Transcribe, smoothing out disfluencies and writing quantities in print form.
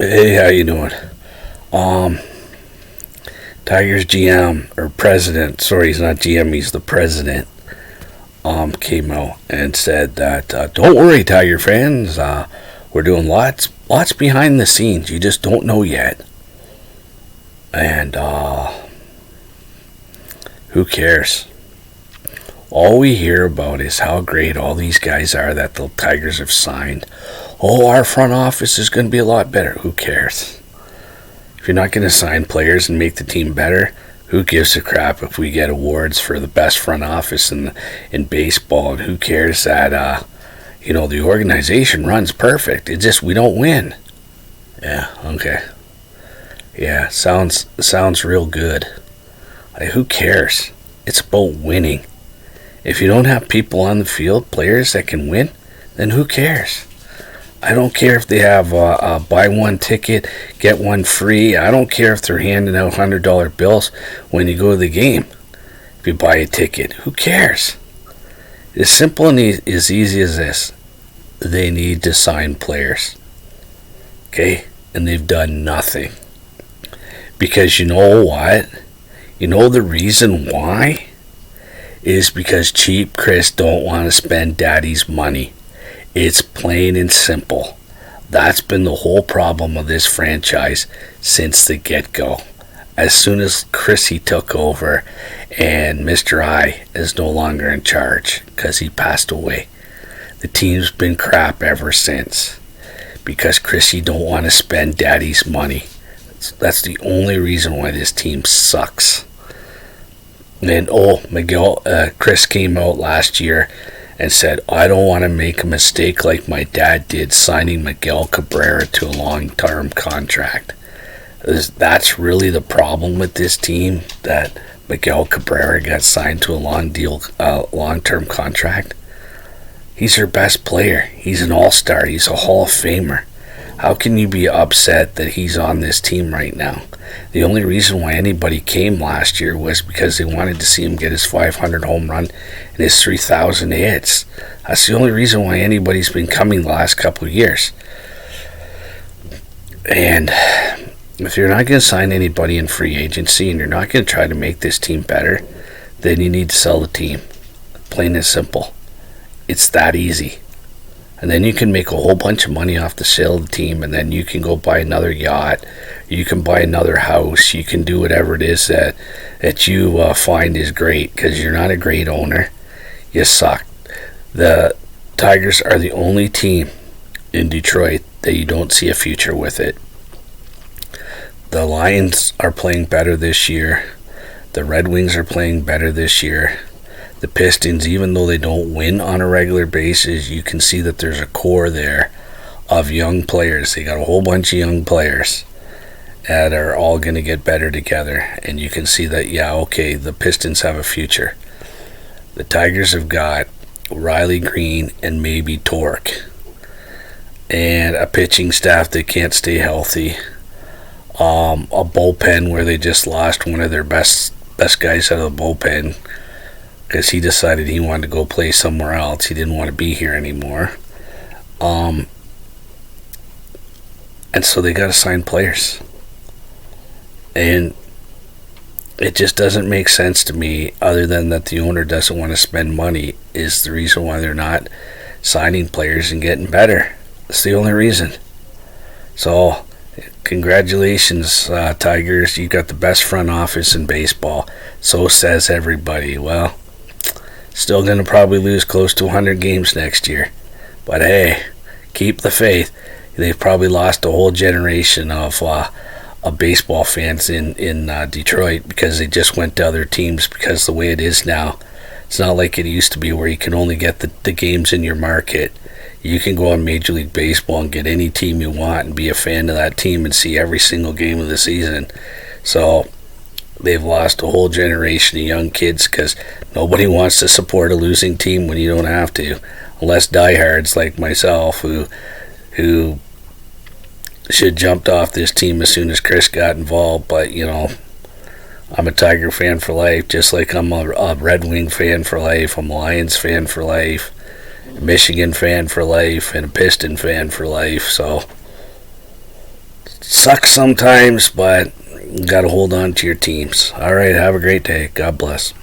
Hey, how you doing? Um, Tigers GM or president? Sorry, he's not GM. He's the president. Came out and said that don't worry, Tiger fans. We're doing lots behind the scenes. You just don't know yet. And who cares? All we hear about is how great all these guys are that the Tigers have signed. Oh, our front office is going to be a lot better. Who cares? If you're not going to sign players and make the team better, who gives a crap if we get awards for the best front office in baseball? And who cares that the organization runs perfect? It's just we don't win. Yeah, okay. Yeah, sounds real good. Who cares? It's about winning. If you don't have people on the field, players that can win, then who cares? I don't care if they have a buy one ticket, get one free. I don't care if they're handing out $100 bills when you go to the game. If you buy a ticket, who cares? It's simple and as easy as this. They need to sign players. Okay? And they've done nothing. Because you know what? You know the reason why? Is because cheap Chris don't want to spend daddy's money. It's plain and simple. That's been the whole problem of this franchise since the get-go. As soon as Chrissy took over and Mr. I is no longer in charge because he passed away, the team's been crap ever since because Chrissy don't want to spend daddy's money. That's the only reason why this team sucks. And Miguel, Chris came out last year and said, I don't want to make a mistake like my dad did signing Miguel Cabrera to a long-term contract. That's really the problem with this team, that Miguel Cabrera got signed to a long-term contract. He's their best player. He's an all-star. He's a Hall of Famer. How can you be upset that he's on this team right now? The only reason why anybody came last year was because they wanted to see him get his 500 home run and his 3,000 hits. That's the only reason why anybody's been coming the last couple of years. And if you're not going to sign anybody in free agency and you're not going to try to make this team better, then you need to sell the team. Plain and simple. It's that easy. And then you can make a whole bunch of money off the sale of the team, and then you can go buy another yacht, you can buy another house, you can do whatever it is that you find is great, because you're not a great owner. You suck. The Tigers are the only team in Detroit that you don't see a future with it. The Lions are playing better this year. The Red Wings are playing better this year. The Pistons, even though they don't win on a regular basis, you can see that there's a core there of young players. They got a whole bunch of young players that are all going to get better together. And you can see that, the Pistons have a future. The Tigers have got Riley Green and maybe Torque. And a pitching staff that can't stay healthy. A bullpen where they just lost one of their best guys out of the bullpen, because he decided he wanted to go play somewhere else. He didn't want to be here anymore. And so they got to sign players. And it just doesn't make sense to me, other than that the owner doesn't want to spend money, is the reason why they're not signing players and getting better. That's the only reason. So, congratulations, Tigers. You got the best front office in baseball. So says everybody. Well, still going to probably lose close to 100 games next year. But hey, keep the faith. They've probably lost a whole generation of baseball fans in Detroit, because they just went to other teams, because the way it is now, it's not like it used to be where you can only get the games in your market. You can go on Major League Baseball and get any team you want and be a fan of that team and see every single game of the season. So they've lost a whole generation of young kids, because nobody wants to support a losing team when you don't have to, unless diehards like myself who should jumped off this team as soon as Chris got involved. But I'm a Tiger fan for life, just like I'm a Red Wing fan for life. I'm a Lions fan for life, a Michigan fan for life, and a Piston fan for life. So sucks sometimes, but you got to hold on to your teams. All right, have a great day. God bless.